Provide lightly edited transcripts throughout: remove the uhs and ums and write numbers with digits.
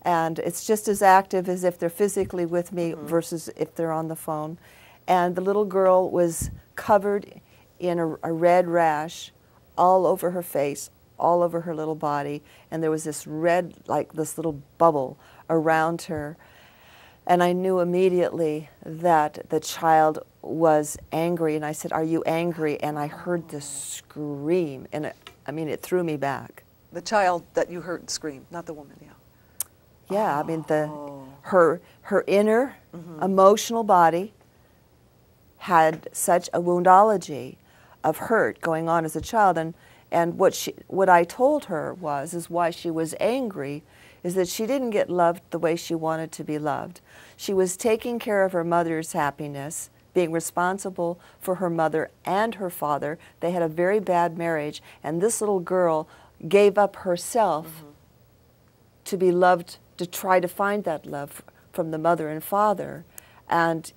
And it's just as active as if they're physically with me versus if they're on the phone. And the little girl was covered in a red rash all over her face, all over her little body, and there was this red, like this little bubble around her. And I knew immediately that the child was angry, and I said, "Are you angry?" And I heard this scream, and it threw me back. The child that you heard scream, not the woman, yeah. Yeah, I mean, her inner emotional body had such a woundology of hurt going on as a child, and what I told her is why she was angry is that she didn't get loved the way she wanted to be loved. She was taking care of her mother's happiness, being responsible for her mother and her father. They had a very bad marriage, and this little girl gave up herself to be loved, to try to find that love from the mother and father. And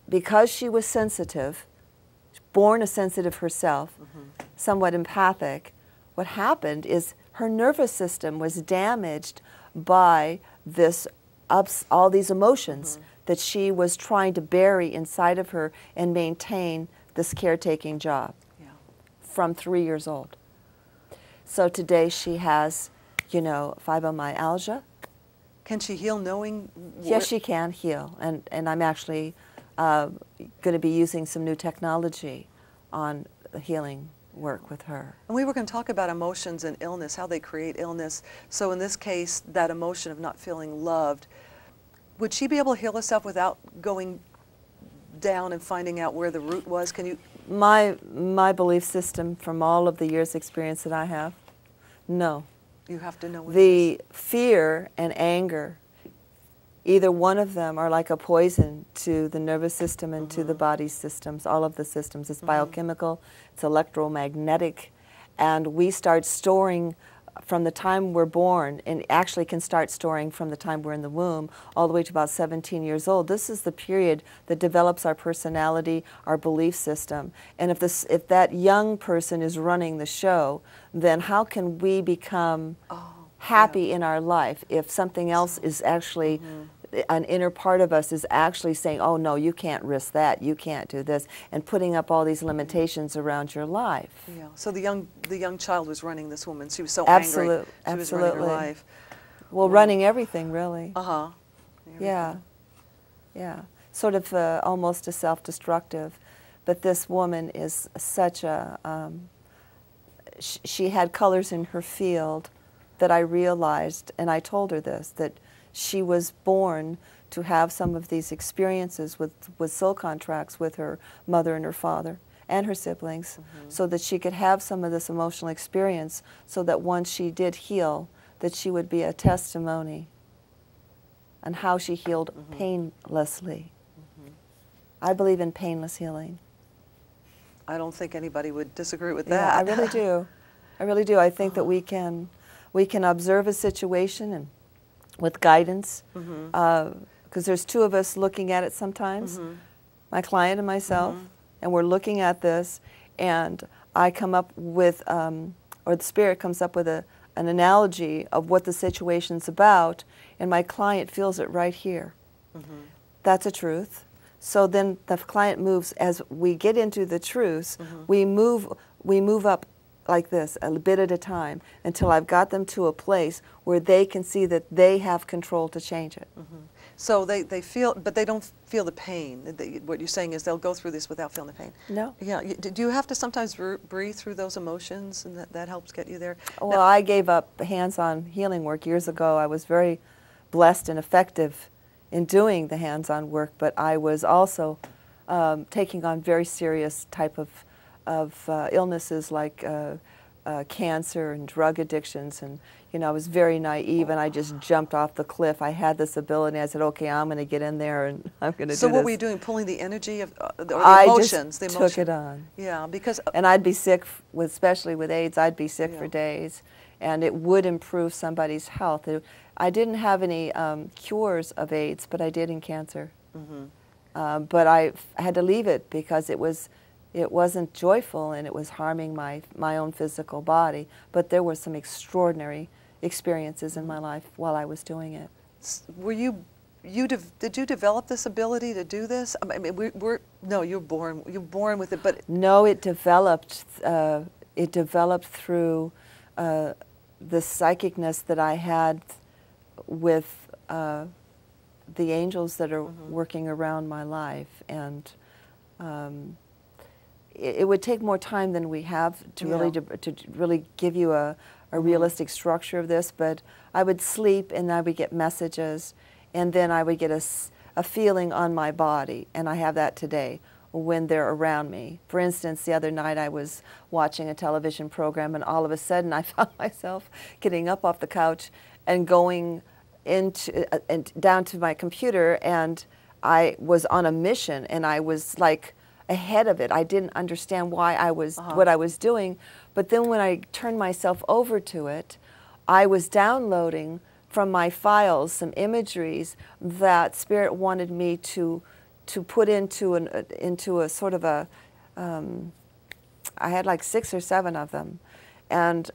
because she was sensitive, born a sensitive herself, somewhat empathic, what happened is her nervous system was damaged by all these emotions that she was trying to bury inside of her and maintain this caretaking job from 3 years old. So today she has, fibromyalgia. Can she heal knowing? Yes, she can heal. And I'm actually going to be using some new technology on the healing work with her. And we were going to talk about emotions and illness, how they create illness. So in this case, that emotion of not feeling loved, would she be able to heal herself without going down and finding out where the root was? Can you? My belief system from all of the years' experience that I have, no. You have to know what the fear and anger, either one of them are like a poison to the nervous system and to the body's systems, all of the systems. It's biochemical, it's electromagnetic, and we start storing from the time we're born, and actually can start storing from the time we're in the womb all the way to about 17 years old. This is the period that develops our personality, our belief system. And if that young person is running the show, then how can we become happy in our life if something else is actually, an inner part of us is actually saying, oh no, you can't risk that, you can't do this, and putting up all these limitations around your life. Yeah. So the young child was running this woman. She was so Absolutely. angry. She was running her life. Well, running everything, really. Everything. Yeah. Yeah. Sort of almost a self-destructive. But this woman is such a, she had colors in her field that I realized, and I told her this, that she was born to have some of these experiences with soul contracts with her mother and her father and her siblings, so that she could have some of this emotional experience, so that once she did heal, that she would be a testimony on how she healed painlessly. I believe in painless healing. I don't think anybody would disagree with Yeah, that. I really do. I really do. I think that we can observe a situation and with guidance, because there's two of us looking at it sometimes, my client and myself, and we're looking at this, and I come up with, or the spirit comes up with an analogy of what the situation's about, and my client feels it right here. That's a truth. So then the client moves, as we get into the truths, we move up like this, a bit at a time, until I've got them to a place where they can see that they have control to change it. So they feel, but they don't feel the pain. What you're saying is they'll go through this without feeling the pain. No. Yeah. Do you have to sometimes breathe through those emotions, and that helps get you there? Well, I gave up hands-on healing work years ago. I was very blessed and effective in doing the hands-on work, but I was also taking on very serious type of illnesses like cancer and drug addictions, and I was very naive, and I just jumped off the cliff. I had this ability, and I said, okay, I'm going to get in there and I'm going to do this. So what were you doing, pulling the energy of or the emotions? I just took it on. Yeah, because and I'd be sick, especially with AIDS, I'd be sick for days, and it would improve somebody's health. I didn't have any cures of AIDS, but I did in cancer. But I had to leave it because it wasn't joyful, and it was harming my own physical body. But there were some extraordinary experiences in my life while I was doing it. Were did you develop this ability to do this? I mean, no, you're born with it, but no, it developed. It developed through the psychicness that I had with the angels that are working around my life, and it would take more time than we have to really give you a realistic structure of this. But I would sleep, and I would get messages, and then I would get a feeling on my body, and I have that today when they're around me. For instance, the other night I was watching a television program, and all of a sudden I found myself getting up off the couch and going down to my computer, and I was on a mission, and I was like ahead of it. I didn't understand why I was what I was doing, but then when I turned myself over to it, I was downloading from my files some imageries that Spirit wanted me to put into a sort of a I had like 6 or 7 of them, and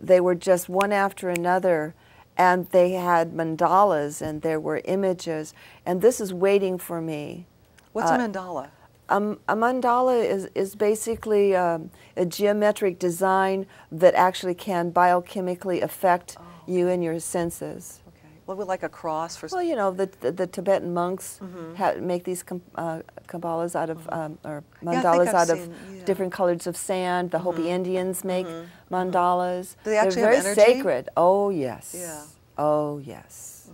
they were just one after another, and they had mandalas, and there were images, and this is waiting for me. What's a mandala? A mandala is basically a geometric design that actually can biochemically affect you and your senses. Okay. Well, like a cross for... Well, you know, the Tibetan monks make these Kabbalas out of, or mandalas out of different colors of sand. The Hopi Indians make mandalas. Do they actually They're have very energy? sacred. Oh, yes. Yeah. Oh, yes.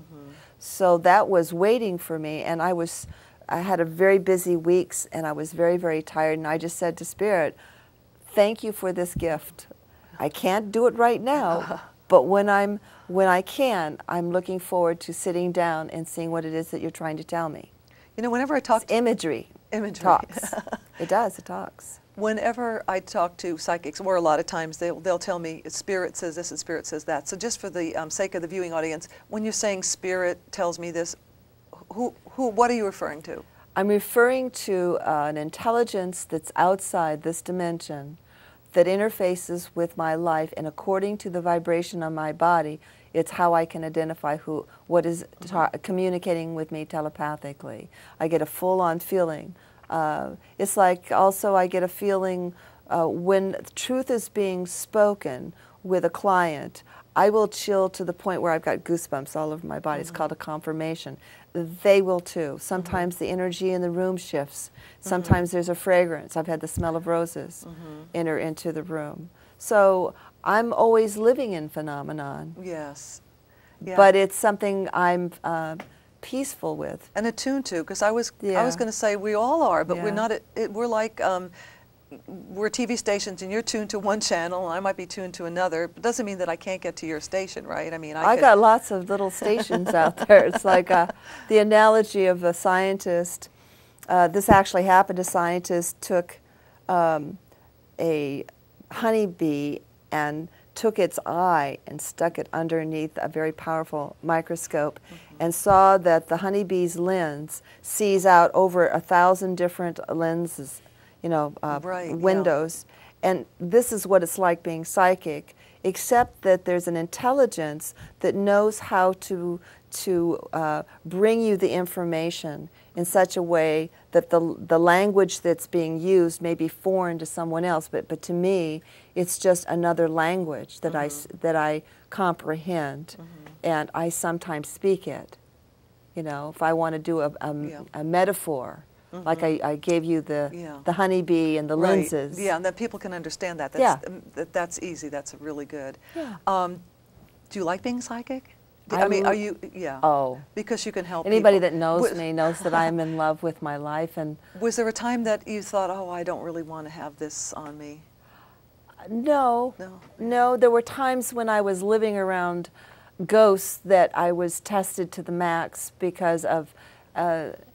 So that was waiting for me, and I had a very busy weeks, and I was very, very tired, and I just said to Spirit, thank you for this gift. I can't do it right now, but when I can, I'm looking forward to sitting down and seeing what it is that you're trying to tell me. You know, whenever I talk to... Imagery talks. It does, it talks. Whenever I talk to psychics, or a lot of times they'll tell me Spirit says this and Spirit says that. So just for the sake of the viewing audience, when you're saying Spirit tells me this, what are you referring to? I'm referring to an intelligence that's outside this dimension that interfaces with my life, and according to the vibration on my body, it's how I can identify what is communicating with me telepathically. I get a full-on feeling. It's like also I get a feeling when truth is being spoken with a client, I will chill to the point where I've got goosebumps all over my body. It's called a confirmation. They will too. Sometimes the energy in the room shifts. Sometimes there's a fragrance. I've had the smell of roses enter into the room. So I'm always living in phenomenon. Yes. Yeah. But it's something I'm peaceful with. And attuned to, because I was going to say we all are, but we're not. We're like we're TV stations, and you're tuned to one channel, and I might be tuned to another. But it doesn't mean that I can't get to your station, right? I mean, I got lots of little stations out there. It's like the analogy of a scientist. This actually happened. A scientist took a honeybee and took its eye and stuck it underneath a very powerful microscope and saw that the honeybee's lens sees out over 1,000 different lenses, you know, windows. And this is what it's like being psychic, except that there's an intelligence that knows how to bring you the information in such a way that the language that's being used may be foreign to someone else, but to me, it's just another language that I comprehend, and I sometimes speak it. You know, if I want to do a metaphor, like I gave you the honeybee and the lenses. Yeah, and that people can understand that. That's easy. That's really good. Yeah. Do you like being psychic? I mean, are you? Yeah. Oh. Because you can help anybody people. that knows me knows that I'm in love with my life. And was there a time that you thought, oh, I don't really want to have this on me? No. No. No. There were times when I was living around ghosts that I was tested to the max because of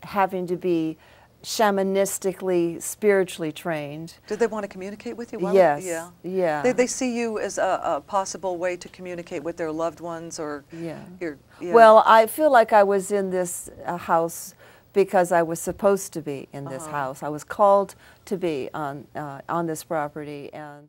having to be shamanistically, spiritually trained. Did they want to communicate with you? Yes. Yeah. Yeah. They see you as a possible way to communicate with their loved ones, or Well, I feel like I was in this house because I was supposed to be in this house. I was called to be on this property, and